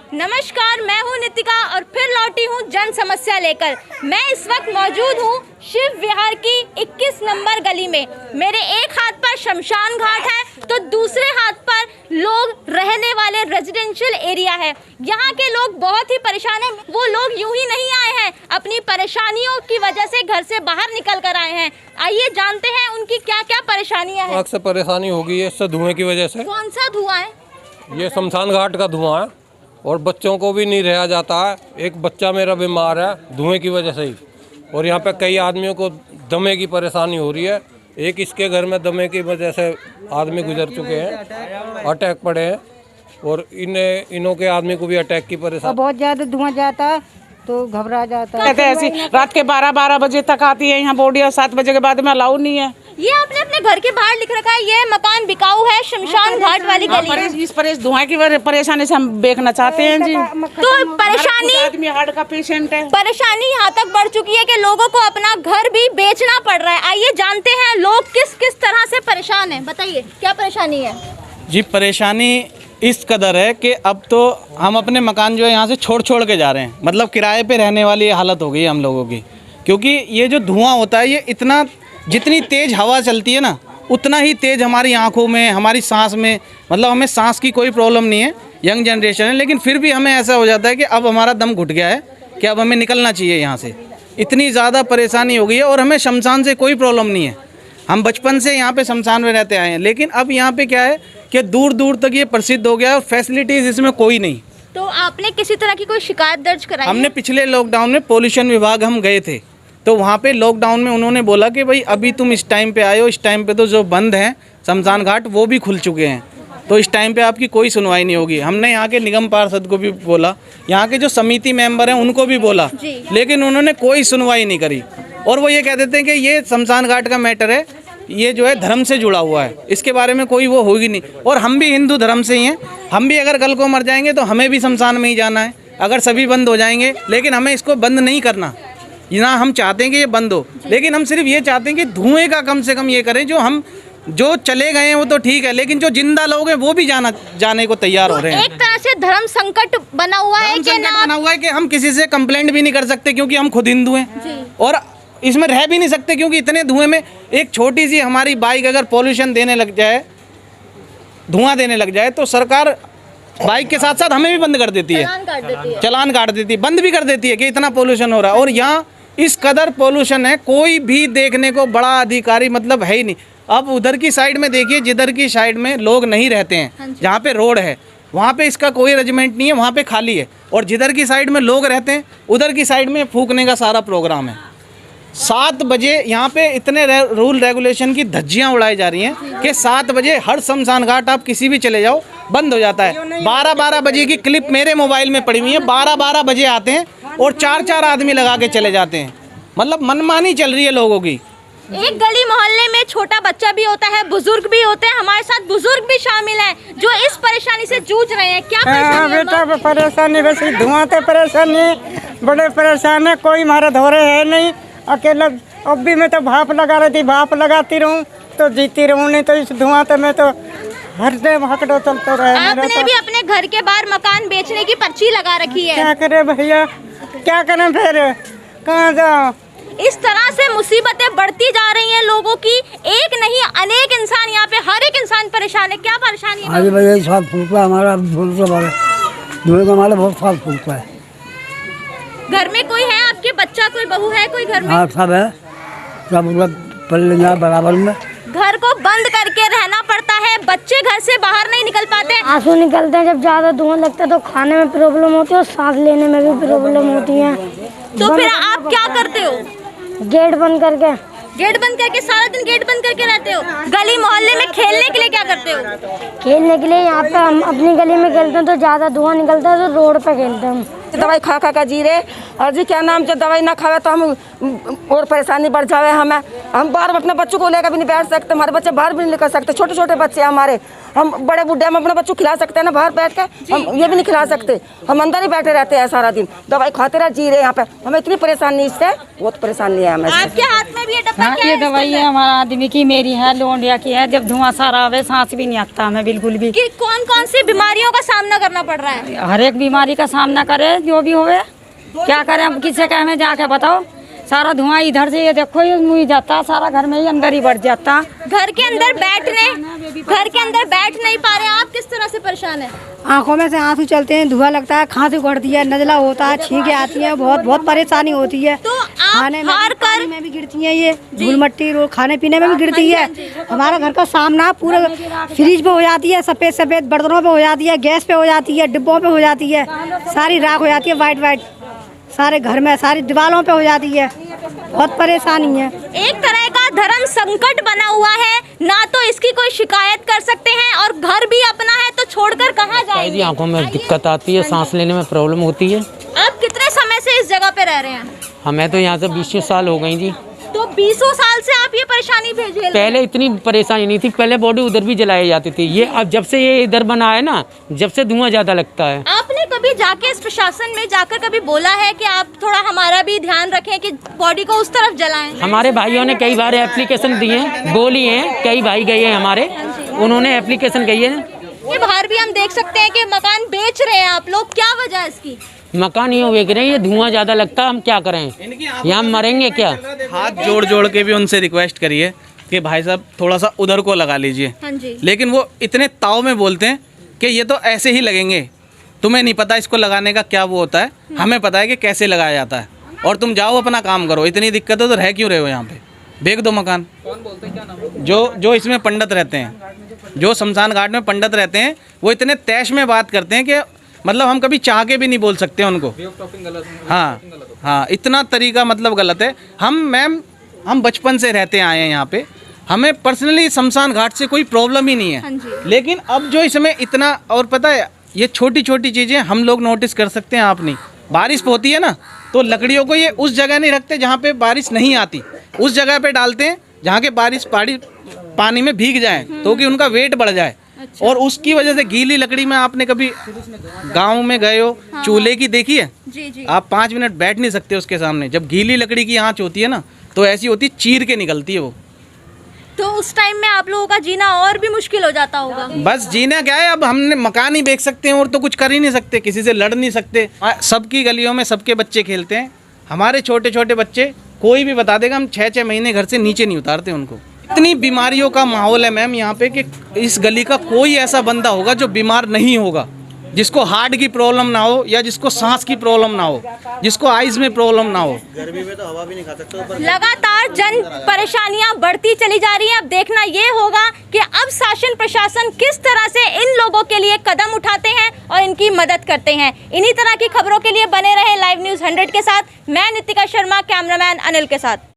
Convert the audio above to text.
नमस्कार, मैं हूं नितिका और फिर लौटी हूं जन समस्या लेकर। मैं इस वक्त मौजूद हूं शिव विहार की 21 नंबर गली में। मेरे एक हाथ पर शमशान घाट है तो दूसरे हाथ पर लोग रहने वाले रेजिडेंशियल एरिया है। यहाँ के लोग बहुत ही परेशान हैं। वो लोग यूं ही नहीं आए हैं, अपनी परेशानियों की वजह से घर से बाहर निकल कर आए हैं। आइए जानते हैं उनकी क्या क्या परेशानियाँ हैं। अक्सर परेशानी होगी है इससे धुएं की वजह से। कौन सा धुआं है? ये शमशान घाट का धुआं है और बच्चों को भी नहीं रहा जाता है। एक बच्चा मेरा बीमार है धुएं की वजह से ही, और यहाँ पे कई आदमियों को दमे की परेशानी हो रही है। एक इसके घर में दमे की वजह से आदमी गुजर चुके हैं, अटैक पड़े हैं, और इनों के आदमी को भी अटैक की परेशानी। बहुत ज़्यादा धुआं जाता है तो घबरा जाता है। कहते ऐसी रात के 12 बजे तक आती है यहाँ बॉडी, और 7 बजे के बाद में अलाउ नहीं है। ये आपने अपने घर के बाहर लिख रखा है, ये मकान बिकाऊ है, शमशान घाट वाली गली। इस धुआं की परेशानी से हम देखना चाहते हैं जी। तो परेशानी, आदमी हार्ट का पेशेंट है, परेशानी यहाँ तक बढ़ चुकी है कि लोगों को अपना घर भी बेचना पड़ रहा है। आइए जानते हैं लोग किस किस तरह से परेशान हैं। बताइए क्या परेशानी है? जी परेशानी इस कदर है कि अब तो हम अपने मकान जो है यहाँ से छोड़ के जा रहे हैं। मतलब किराए पे रहने वाली हालत हो गई है हम लोगों की, क्योंकि ये जो धुआं होता है ये इतना, जितनी तेज़ हवा चलती है ना उतना ही तेज़ हमारी आँखों में, हमारी सांस में, मतलब हमें सांस की कोई प्रॉब्लम नहीं है, यंग जनरेशन है, लेकिन फिर भी हमें ऐसा हो जाता है कि अब हमारा दम घुट गया है कि अब हमें निकलना चाहिए यहाँ से। इतनी ज़्यादा परेशानी हो गई है। और हमें शमशान से कोई प्रॉब्लम नहीं है, हम बचपन से यहाँ पे शमशान में रहते आए हैं, लेकिन अब यहाँ पे क्या है कि दूर दूर तक ये प्रसिद्ध हो गया है और फैसिलिटीज़ इसमें कोई नहीं। तो आपने किसी तरह की कोई शिकायत दर्ज कराई? हमने पिछले लॉकडाउन में पोल्यूशन विभाग हम गए थे, तो वहाँ पे लॉकडाउन में उन्होंने बोला कि भाई अभी तुम इस टाइम पे आए हो, इस टाइम पे तो जो बंद हैं शमशान घाट वो भी खुल चुके हैं, तो इस टाइम पे आपकी कोई सुनवाई नहीं होगी। हमने यहाँ के निगम पार्षद को भी बोला, यहाँ के जो समिति मेंबर हैं उनको भी बोला, लेकिन उन्होंने कोई सुनवाई नहीं करी। और वो ये कह देते हैं कि ये शमशान घाट का मैटर है, ये जो है धर्म से जुड़ा हुआ है, इसके बारे में कोई वो होगी नहीं। और हम भी हिंदू धर्म से ही हैं, हम भी अगर कल को मर जाएंगे तो हमें भी शमशान में ही जाना है, अगर सभी बंद हो जाएंगे। लेकिन हमें इसको बंद नहीं करना, ना हम चाहते हैं कि ये बंद हो, लेकिन हम सिर्फ ये चाहते हैं कि धुएं का कम से कम ये करें। जो चले गए हैं वो तो ठीक है, लेकिन जो जिंदा लोग हैं वो भी जाने को तैयार हो रहे हैं। एक तरह से धर्म संकट बना हुआ है कि हम किसी से कंप्लेंट भी नहीं कर सकते क्योंकि हम खुद हिंदू हैं, और इसमें रह भी नहीं सकते क्योंकि इतने धुएं में एक छोटी सी हमारी बाइक अगर पॉल्यूशन देने लग जाए, धुआं देने लग जाए, तो सरकार बाइक के साथ साथ हमें भी बंद कर देती है, चलान काट देती है, बंद भी कर देती है कि इतना पोल्यूशन हो रहा है। और यहाँ इस कदर पोल्यूशन है, कोई भी देखने को बड़ा अधिकारी मतलब है ही नहीं। अब उधर की साइड में देखिए, जिधर की साइड में लोग नहीं रहते हैं, जहाँ पे रोड है वहाँ पे इसका कोई अरेंजमेंट नहीं है, वहाँ पे खाली है। और जिधर की साइड में लोग रहते हैं उधर की साइड में फूकने का सारा प्रोग्राम है। 7 बजे यहाँ पे इतने रूल रेगुलेशन की धज्जियाँ उड़ाई जा रही हैं कि 7 बजे हर शमशान घाट आप किसी भी चले जाओ बंद हो जाता है। 12 बजे की क्लिप मेरे मोबाइल में पड़ी हुई है, 12 बजे आते हैं और 4 आदमी लगा के चले जाते हैं। मतलब मनमानी चल रही है लोगों की। एक गली मोहल्ले में छोटा बच्चा भी होता है, बुजुर्ग भी होते हैं, हमारे साथ बुजुर्ग भी शामिल हैं जो इस परेशानी से जूझ रहे हैं। क्या परेशानी है? बेटा परेशानी बस धुआं से परेशानी, बड़े परेशान है, कोई हमारा धोरे है नहीं, अकेला। अब भी मैं तो भाप लगा रही थी, भाप लगाती रहूं तो जीती रहूं, नहीं तो इस धुआं से मैं तो हर टाइम हकड़ो चलता रहे। आपने भी अपने घर के बाहर मकान बेचने की पर्ची लगा रखी है। क्या करें भैया, क्या करें, फिर कहाँ जाओ? इस तरह से मुसीबतें बढ़ती जा रही हैं लोगों की, एक नहीं अनेक इंसान, यहाँ पे हर एक इंसान परेशान है। क्या परेशानी है? अरे भैया साथ फूकता है हमारा, धुएं का हमारा बहुत साथ फूकता है। घर में कोई है आपके, बच्चा कोई बहू है कोई घर में? हाँ सब है, सब पल्ले जा बराबर में। घर को बंद करके रहना पड़ता है, बच्चे घर से बाहर नहीं निकल पाते। आंसू निकलते हैं जब ज्यादा धुआं लगता है, तो खाने में प्रॉब्लम होती है और सांस लेने में भी प्रॉब्लम होती है। तो फिर आप क्या करते हो? गेट बंद करके सारा दिन गेट बंद करके रहते हो? गली मोहल्ले में खेलने के लिए क्या करते हो? खेलने के लिए यहाँ पे हम अपनी गली में खेलते हैं, तो ज्यादा धुआं निकलता है तो रोड पे खेलते हैं हम। दवाई खा जी रे, और जी क्या नाम से दवाई ना खावे तो हम और परेशानी बढ़ जावे। हम बाहर अपने बच्चों को लेकर भी नहीं बैठ सकते, हमारे बच्चे बाहर भी नहीं निकल सकते, छोटे छोटे बच्चे हमारे। हम बड़े बुढ़े हम अपने बच्चों खिला सकते हैं ना बाहर बैठ के, हम ये भी नहीं खिला सकते, हम अंदर ही बैठे रहते हैं सारा दिन, दवाई खाते रह जी रहे यहाँ पे, हमें इतनी परेशानी इससे, बहुत परेशानी है हमें। आपके हाथ में भी ये डब्बा क्या ये है? दवाई है हमारा आदमी की, मेरी है, लोंडिया की है। जब धुआं सारा आवे सांस भी नहीं आता हमें बिल्कुल भी। कि कौन कौन सी बीमारियों का सामना करना पड़ रहा है? हर एक बीमारी का सामना करे जो भी होवे, क्या करें अब, किसे कहे हमें जाके बताओ। सारा धुआं इधर से ये देखो ये मुँह जाता, सारा घर में ही अंदर ही बढ़ जाता। घर के अंदर बैठ नहीं पा रहे, आप किस तरह से परेशान है? आंखों में से आंसू चलते हैं, धुआं लगता है, खांसी उखड़ती है, नजला होता है, छींकें आती हैं, बहुत बहुत परेशानी होती है। तो आप खाने में हार भी, कर पानी में भी गिरती है, ये धूल मट्टी रोज खाने पीने में भी गिरती है। हमारा घर का सामना पूरा फ्रिज पे हो जाती है, सफेद सफेद बर्तनों पे हो जाती है, गैस पे हो जाती है, डिब्बों पे हो जाती है, सारी राख हो जाती है, वाइट वाइट सारे घर में, सारी दीवारों पे हो जाती है, बहुत परेशानी है। एक तरह का धर्म संकट बना हुआ है, ना तो इसकी कोई शिकायत कर सकते हैं और घर भी अपना है तो छोड़कर कहाँ जाएंगे? आंखों में दिक्कत आती है, सांस लेने में प्रॉब्लम होती है। आप कितने समय से इस जगह पे रह रहे हैं? हमें तो यहाँ से 20 साल हो गई जी। तो 20 साल से आप ये परेशानी भेज रहे हैं? पहले इतनी परेशानी नहीं थी, पहले बॉडी उधर भी जलाई जाती थी, ये अब जब से ये इधर बना है ना, जब से धुआं ज्यादा लगता है। आपने कभी जाके इस प्रशासन में जाकर कभी बोला है कि आप थोड़ा हमारा भी ध्यान रखें कि बॉडी को उस तरफ जलाएं? हमारे भाइयों ने कई बार एप्लीकेशन दी है, बोली है, कई भाई गए हैं हमारे, उन्होंने एप्लीकेशन कही है। ये बाहर भी हम देख सकते हैं कि मकान बेच रहे हैं आप लोग, क्या वजह है इसकी? मकान ये बेच रहे हैं, ये धुआं ज्यादा लगता है, हम क्या करें, यहाँ मरेंगे क्या। हाथ जोड़ जोड़ के भी उनसे रिक्वेस्ट करिए कि भाई साहब थोड़ा सा उधर को लगा लीजिए, हाँ जी। लेकिन वो इतने ताव में बोलते हैं कि ये तो ऐसे ही लगेंगे, तुम्हें नहीं पता इसको लगाने का क्या वो होता है, हमें पता है कि कैसे लगाया जाता है, और तुम जाओ अपना काम करो, इतनी दिक्कत है तो रह क्यों रहे हो यहाँ पे, बेच दो मकान। जो इसमें पंडित रहते हैं, जो शमशान घाट में पंडित रहते हैं, वो इतने तैश में बात करते हैं कि मतलब हम कभी चाह के भी नहीं बोल सकते उनको। हाँ हाँ, इतना तरीका मतलब गलत है। हम बचपन से रहते आए हैं यहाँ पे, हमें पर्सनली शमशान घाट से कोई प्रॉब्लम ही नहीं है, लेकिन अब जो इसमें इतना, और पता है ये छोटी छोटी चीज़ें हम लोग नोटिस कर सकते हैं, आप नहीं। बारिश होती है ना, तो लकड़ियों को ये उस जगह नहीं रखते जहाँ पे बारिश नहीं आती, उस जगह पे डालते हैं जहाँ के बारिश पानी में भीग जाए, तो कि उनका वेट बढ़ जाए। और उसकी वजह से गीली लकड़ी में, आपने कभी गांव में गए हो, चूल्हे की देखी है? जी जी। आप 5 मिनट बैठ नहीं सकते उसके सामने, जब गीली लकड़ी की आंच होती है ना, तो ऐसी होती, चीर के निकलती है वो। तो उस टाइम में आप लोगों का जीना और भी मुश्किल हो जाता होगा। बस जीना क्या है, अब हमने मकान ही बेच सकते हैं और तो कुछ कर ही नहीं सकते, किसी से लड़ नहीं सकते। सबकी गलियों में सबके बच्चे खेलते हैं, हमारे छोटे छोटे बच्चे, कोई भी बता देगा, हम 6-6 महीने घर से नीचे नहीं उतारते उनको। इतनी बीमारियों का माहौल है मैम यहाँ पे कि इस गली का कोई ऐसा बंदा होगा जो बीमार नहीं होगा, जिसको हार्ट की प्रॉब्लम ना हो, या जिसको सांस की प्रॉब्लम ना हो, जिसको आइज में प्रॉब्लम ना हो। गर्मी में तो हवा भी नहीं खा सकते। लगातार जन परेशानियां बढ़ती चली जा रही हैं। अब देखना ये होगा कि अब शासन प्रशासन किस तरह से इन लोगों के लिए कदम उठाते हैं और इनकी मदद करते हैं। इन्हीं तरह की खबरों के लिए बने रहे लाइव न्यूज़ 100 के साथ। मैं नितिका शर्मा, कैमरामैन अनिल के साथ।